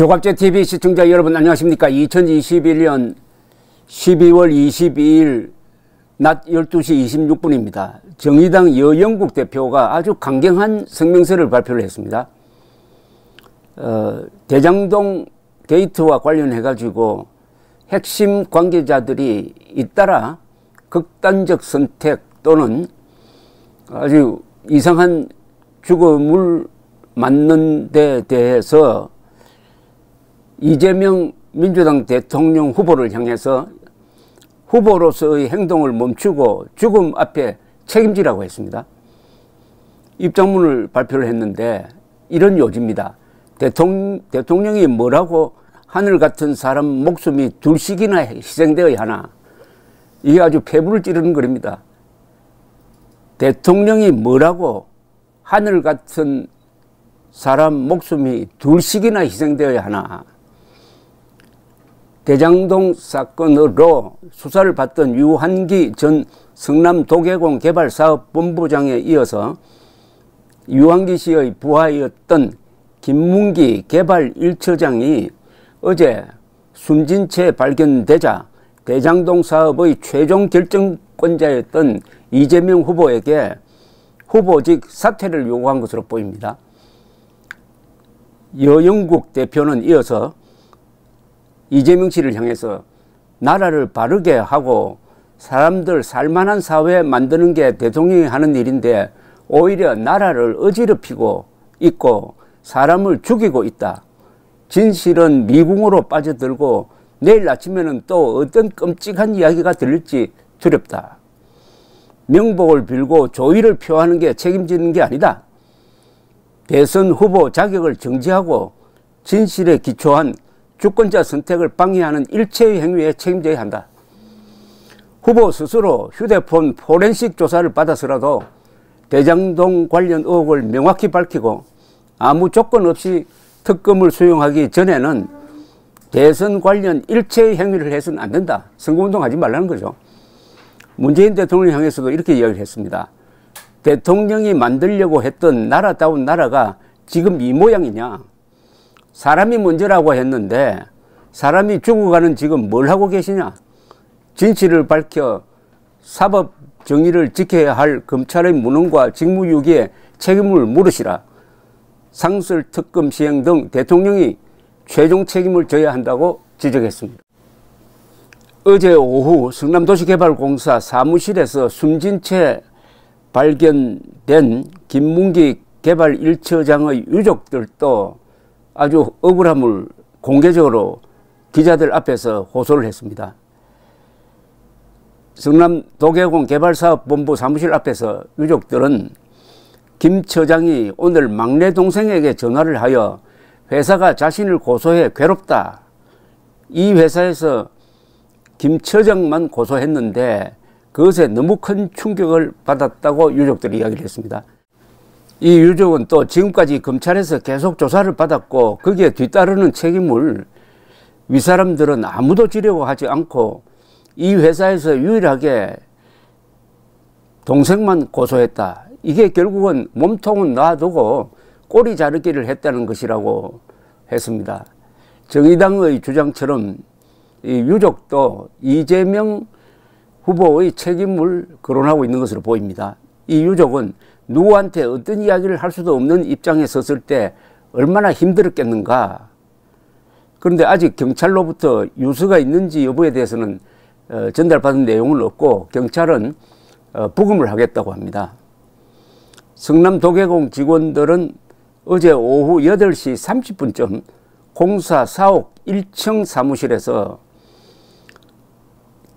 교갑제TV 시청자 여러분 안녕하십니까. 2021년 12월 22일 낮 12시 26분입니다. 정의당 여영국 대표가 아주 강경한 성명서를 발표를 했습니다. 대장동 게이트와 관련해 가지고 핵심 관계자들이 잇따라 극단적 선택 또는 아주 이상한 죽음을 맞는 데 대해서 이재명 민주당 대통령 후보를 향해서 후보로서의 행동을 멈추고 죽음 앞에 책임지라고 했습니다. 입장문을 발표를 했는데 이런 요지입니다. 대통령이 뭐라고 하늘 같은 사람 목숨이 둘씩이나 희생되어야 하나. 이게 아주 폐부를 찌르는 글입니다. 대통령이 뭐라고 하늘 같은 사람 목숨이 둘씩이나 희생되어야 하나. 대장동 사건으로 수사를 받던 유한기 전 성남도계공 개발사업본부장에 이어서 유한기 씨의 부하였던 김문기 개발 1처장이 어제 숨진 채 발견되자 대장동 사업의 최종 결정권자였던 이재명 후보에게 후보직 사퇴를 요구한 것으로 보입니다. 여영국 대표는 이어서 이재명 씨를 향해서 나라를 바르게 하고 사람들 살만한 사회 만드는 게 대통령이 하는 일인데 오히려 나라를 어지럽히고 있고 사람을 죽이고 있다. 진실은 미궁으로 빠져들고 내일 아침에는 또 어떤 끔찍한 이야기가 들릴지 두렵다. 명복을 빌고 조의를 표하는 게 책임지는 게 아니다. 대선 후보 자격을 정지하고 진실에 기초한 주권자 선택을 방해하는 일체의 행위에 책임져야 한다. 후보 스스로 휴대폰 포렌식 조사를 받아서라도 대장동 관련 의혹을 명확히 밝히고 아무 조건 없이 특검을 수용하기 전에는 대선 관련 일체의 행위를 해서는 안 된다. 선거운동하지 말라는 거죠. 문재인 대통령을 향해서도 이렇게 이야기를 했습니다. 대통령이 만들려고 했던 나라다운 나라가 지금 이 모양이냐. 사람이 먼저라고 했는데 사람이 죽어가는 지금 뭘 하고 계시냐. 진실을 밝혀 사법 정의를 지켜야 할 검찰의 무능과 직무유기에 책임을 물으시라. 상설특검 시행 등 대통령이 최종 책임을 져야 한다고 지적했습니다. 어제 오후 성남도시개발공사 사무실에서 숨진 채 발견된 김문기 개발 1처장의 유족들도 아주 억울함을 공개적으로 기자들 앞에서 호소를 했습니다. 성남도계공 개발사업본부 사무실 앞에서 유족들은 김 처장이 오늘 막내 동생에게 전화를 하여 회사가 자신을 고소해 괴롭다. 이 회사에서 김 처장만 고소했는데 그것에 너무 큰 충격을 받았다고 유족들이 이야기를 했습니다. 이 유족은 또 지금까지 검찰에서 계속 조사를 받았고 거기에 뒤따르는 책임을 윗사람들은 아무도 지려고 하지 않고 이 회사에서 유일하게 동생만 고소했다. 이게 결국은 몸통은 놔두고 꼬리 자르기를 했다는 것이라고 했습니다. 정의당의 주장처럼 이 유족도 이재명 후보의 책임을 거론하고 있는 것으로 보입니다. 이 유족은 누구한테 어떤 이야기를 할 수도 없는 입장에 섰을 때 얼마나 힘들었겠는가. 그런데 아직 경찰로부터 유서가 있는지 여부에 대해서는 전달받은 내용은 없고 경찰은 부검을 하겠다고 합니다. 성남도계공 직원들은 어제 오후 8시 30분쯤 공사 사옥 1층 사무실에서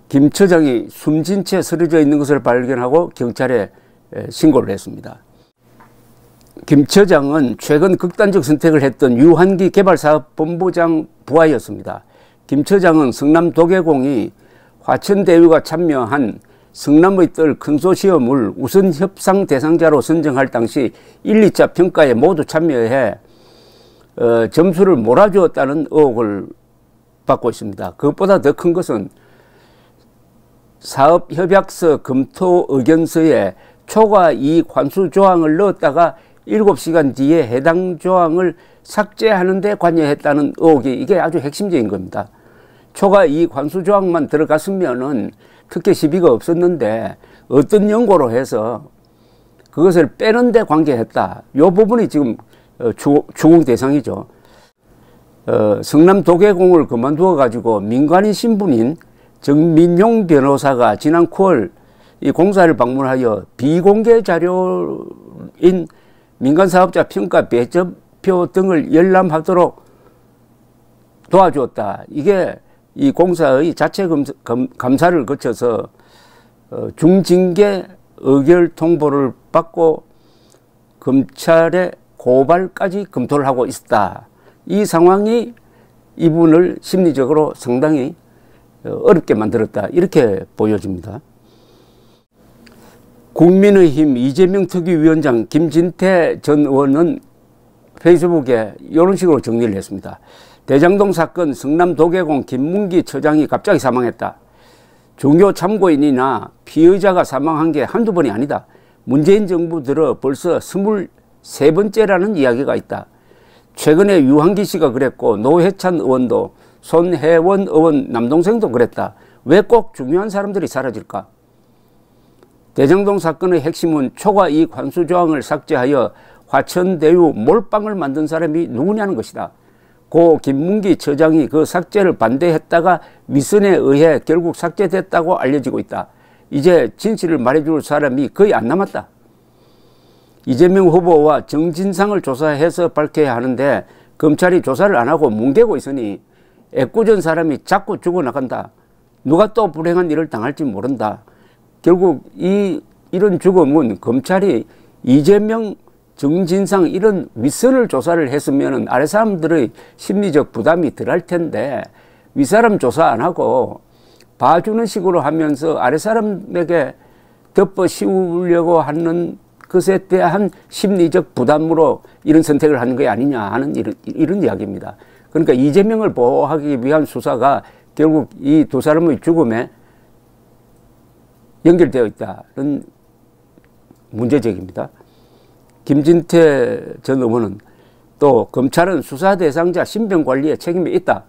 김 처장이 숨진 채 쓰러져 있는 것을 발견하고 경찰에 신고를 했습니다. 김 처장은 최근 극단적 선택을 했던 유한기 개발사업본부장 부하였습니다. 김 처장은 성남도계공이 화천대유가 참여한 성남의 뜰 컨소시엄을 우선 협상 대상자로 선정할 당시 1, 2차 평가에 모두 참여해 점수를 몰아주었다는 의혹을 받고 있습니다. 그것보다 더 큰 것은 사업협약서 검토 의견서에 초과 이익 환수 조항을 넣었다가 7시간 뒤에 해당 조항을 삭제하는 데 관여했다는 의혹이 이게 아주 핵심적인 겁니다. 초과 이익 환수 조항만 들어갔으면은 특혜 시비가 없었는데 어떤 연고로 해서 그것을 빼는 데 관계했다. 이 부분이 지금 추궁 대상이죠. 성남 도계공을 그만두어 가지고 민간인 신분인 정민용 변호사가 지난 9월 이 공사를 방문하여 비공개 자료인 민간사업자 평가 배정표 등을 열람하도록 도와주었다. 이게 이 공사의 자체 감사를 거쳐서 중징계 의결 통보를 받고 검찰에 고발까지 검토를 하고 있었다. 이 상황이 이분을 심리적으로 상당히 어렵게 만들었다. 이렇게 보여집니다. 국민의힘 이재명 특위위원장 김진태 전 의원은 페이스북에 이런 식으로 정리를 했습니다. 대장동 사건 성남 도계공 김문기 처장이 갑자기 사망했다. 종교 참고인이나 피의자가 사망한 게 한두 번이 아니다. 문재인 정부 들어 벌써 23번째라는 이야기가 있다. 최근에 유한기 씨가 그랬고 노회찬 의원도 손혜원 의원 남동생도 그랬다. 왜 꼭 중요한 사람들이 사라질까? 대장동 사건의 핵심은 초과 이익 환수 조항을 삭제하여 화천대유 몰빵을 만든 사람이 누구냐는 것이다. 고 김문기 처장이 그 삭제를 반대했다가 위선에 의해 결국 삭제됐다고 알려지고 있다. 이제 진실을 말해줄 사람이 거의 안 남았다. 이재명 후보와 정진상을 조사해서 밝혀야 하는데 검찰이 조사를 안 하고 뭉개고 있으니 애꿎은 사람이 자꾸 죽어나간다. 누가 또 불행한 일을 당할지 모른다. 결국 이런 죽음은 검찰이 이재명, 정진상 이런 윗선을 조사를 했으면 아래 사람들의 심리적 부담이 덜할 텐데 윗사람 조사 안 하고 봐주는 식으로 하면서 아래 사람에게 덮어 씌우려고 하는 것에 대한 심리적 부담으로 이런 선택을 하는 게 아니냐 하는 이런 이야기입니다. 그러니까 이재명을 보호하기 위한 수사가 결국 이 두 사람의 죽음에 연결되어 있다는 문제제기입니다. 김진태 전 의원은 또 검찰은 수사 대상자 신변 관리에 책임이 있다.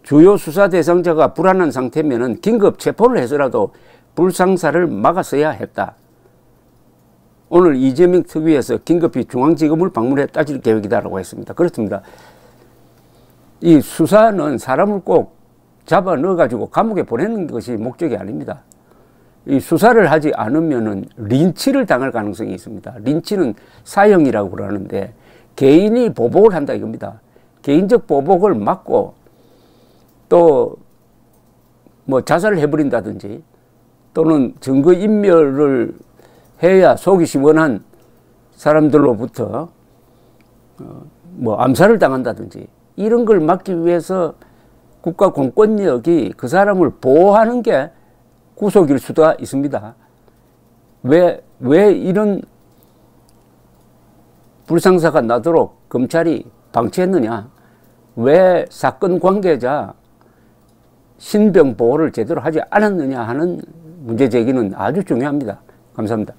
주요 수사 대상자가 불안한 상태면 긴급 체포를 해서라도 불상사를 막았어야 했다. 오늘 이재명 특위에서 긴급히 중앙지검을 방문해 따질 계획이다라고 했습니다. 그렇습니다. 이 수사는 사람을 꼭 잡아 넣어가지고 감옥에 보내는 것이 목적이 아닙니다. 이 수사를 하지 않으면은 린치를 당할 가능성이 있습니다. 린치는 사형이라고 그러는데 개인이 보복을 한다 이겁니다. 개인적 보복을 막고 또 뭐 자살을 해버린다든지 또는 증거인멸을 해야 속이 시원한 사람들로부터 뭐 암살을 당한다든지 이런 걸 막기 위해서 국가 공권력이 그 사람을 보호하는 게 구속일 수도 있습니다. 왜 이런 불상사가 나도록 검찰이 방치했느냐? 왜 사건 관계자 신병 보호를 제대로 하지 않았느냐 하는 문제 제기는 아주 중요합니다. 감사합니다.